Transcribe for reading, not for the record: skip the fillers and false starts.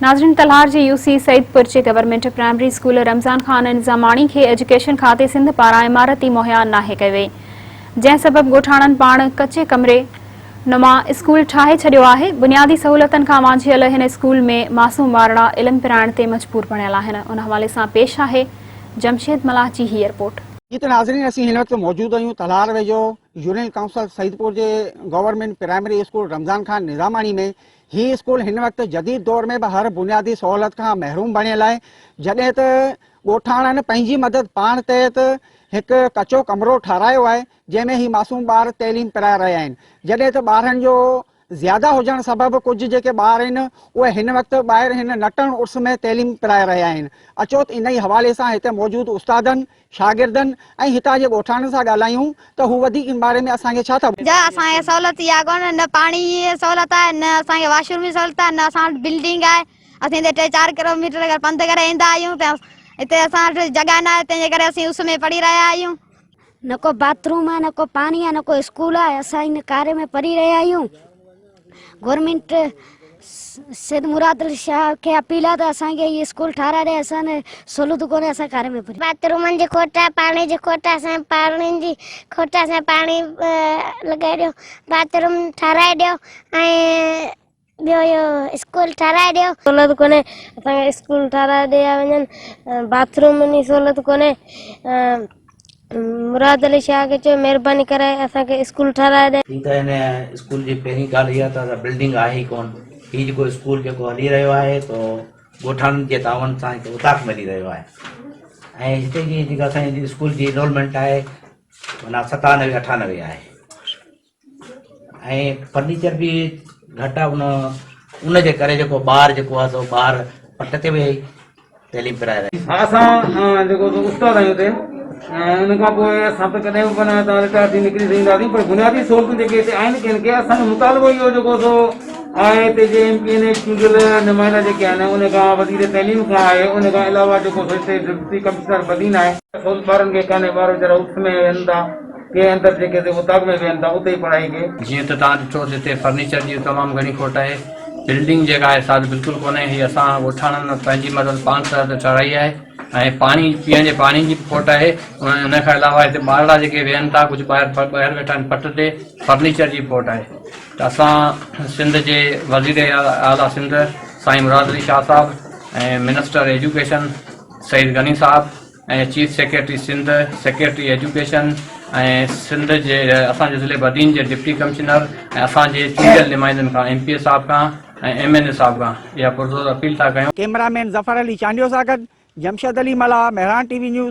नाज़रीन, तलहार जे यूसी सईदपुर जे government primary school Ramzan Khan इंतज़ामाणी खे एजुकेशन खाते सिंध पारां इमारती मुहैया नाहे कई वई, जंहिं सबब ॻोठाणनि पाण कचे कमरे नुमा स्कूल ठाहे छॾियो आहे। बुनियादी सहूलियतनि खां वांझियल हिन स्कूल में मासूम ॿारड़ा इल्म पिराइण ते मजबूर बणियल आहिनि। उन हवाले सां पेश आहे जमशेद मलाह जी ही रिपोर्ट। नाज़रीन, असीं हिन वक़्तु मौजूद आहियूं तलहार वेझो यूनियन काउंसिल सईदपुर जे government primary school Ramzan Khan Nizamani में। ही स्कूल हिन वक़्तु जदीद दौर में हर बुनियादी सहूलियत खां महरूम बणियल आहे, जॾहिं त ॻोठाणनि पंहिंजी मदद पाण तहत हिकु कचो कमरो ठारायो आहे, जंहिंमें ही मासूम ॿार तइलीम पिराए रहिया आहिनि। जॾहिं त ॿारनि जो ज़्यादा हुजण सबबि कुझु जेके ॿार आहिनि उहे हिन वक़्तु ॿाहिरि हिन नटण उर्स में तइलीम पिराए रहिया आहिनि। अचो त इन ई हवाले सां हिते मौजूदु उस्तादनि, शागिर्दनि ऐं हितां जे ॻोठाणनि सां ॻाल्हायूं त हू वधीक इन बारे में असांखे छा था ॿुधाइनि। असांखे सहूलियत इहा कोन्हे, न पाणी जी सहूलियत आहे, न असांखे वॉशरूम जी सहूलियत आहे, न असां वटि बिल्डिंग आहे। असीं हिते 3-4 किलोमीटर अगरि पंधु करे ईंदा आहियूं त हिते असां वटि जॻह न आहे, तंहिंजे करे असीं उस में पढ़ी रहिया आहियूं। न को बाथरूम आहे, न को पाणी आहे, न को स्कूल आहे। असां इन कार्य में पढ़ी रहिया आहियूं। गवर्नमेंट सैयद मुराद अली शाह खे अपील आहे त असांखे इहे स्कूल ठाराए ॾे। असां सहूलियत कोन्हे, असां कार्य में पढ़ी। बाथरूमनि जी खोट आहे, पाणी जी खोट आहे, असांजे पाणी जी खोट आहे, असांखे पाणी लॻाए ॾियो, बाथरूम ठाराए ॾियो ऐं ॿियो इहो स्कूल ठाराए ॾियो। सहूलियत कोन्हे, असांखे स्कूल ठाराए ॾिया वञनि, बाथरूम जी सहूलियत कोन्हे। मुराद अली शाह खे चयो महिरबानी करे असांखे स्कूल ठाराए ॾे। हिन स्कूल जी पहिरीं ॻाल्हि इहा त बिल्डिंग आहे ई कोन। हीउ जेको स्कूल जेको हली रहियो आहे तो ॻोठाणनि जे तावन सां हिकु उताक मिली रहियो आहे ऐं हिते जी जेका असांजी स्कूल जी इनरोलमेंट आहे माना 97-98 आहे ऐं फर्नीचर बि घटि आहे। उन जे करे जेको ॿार जेको आहे सो ॿार पट ते वेही तइलीम पिराए रहिया। असां जेको उस्ताद आहियूं हुते, उन खां पोइ असां त कॾहिं बि माना रिटायर थी निकिरी सघंदासीं, पर बुनियादी सहूलियतूं जेके हिते आहिनि कंहिं खे असांजो मुतालबो इहो जेको सो आहे हिते जे MP ने चूंडियल नुमाइंदा जेके आहिनि उन खां वज़ीर तइलीम खां आहे। उन खां अलावा जेको सो हिते डिप्टी कमिश्नर बदीन आहे, ॿारनि खे कान्हे, ॿार वीचारा उस में वेहनि था, के अंदरि जेके उताक में वेहनि था उते ई पढ़ाई के। जीअं त तव्हां ॾिठो हिते फर्नीचर जी तमामु घणी खोट आहे। बिल्डिंग जेका आहे साथ बिल्कुलु कोन्हे। हीअ असां ॻोठाणनि पंहिंजी मदद पाण तरह ठाराई आहे ऐं पाणी पीअण जे पाणी जी खोट आहे। उन खां अलावा हिते ॿारड़ा जेके वेहनि था, कुझु ॿाहिरि वेठा आहिनि पट ते, फर्नीचर जी खोट आहे। त असां सिंध जे वज़ीर आला सिंध साईं मुराद अली शाह साहब ऐं मिनिस्टर एजुकेशन सईद गनी साहब ऐं chief secretary Sindh, secretary education ऐं सिंध जे असांजे ज़िले बदीन जे डिप्टी कमिश्नर ऐं असांजे चूंडियल नुमाइंदनि खां MP साहब खां ऐं MNA साहब खां इहा पुरज़ोर अपील था कयूं। कैमरामैन ज़फ़र अली चांडियो सां गॾु जमशेद अली मलाह, मेहरान TV न्यूज़।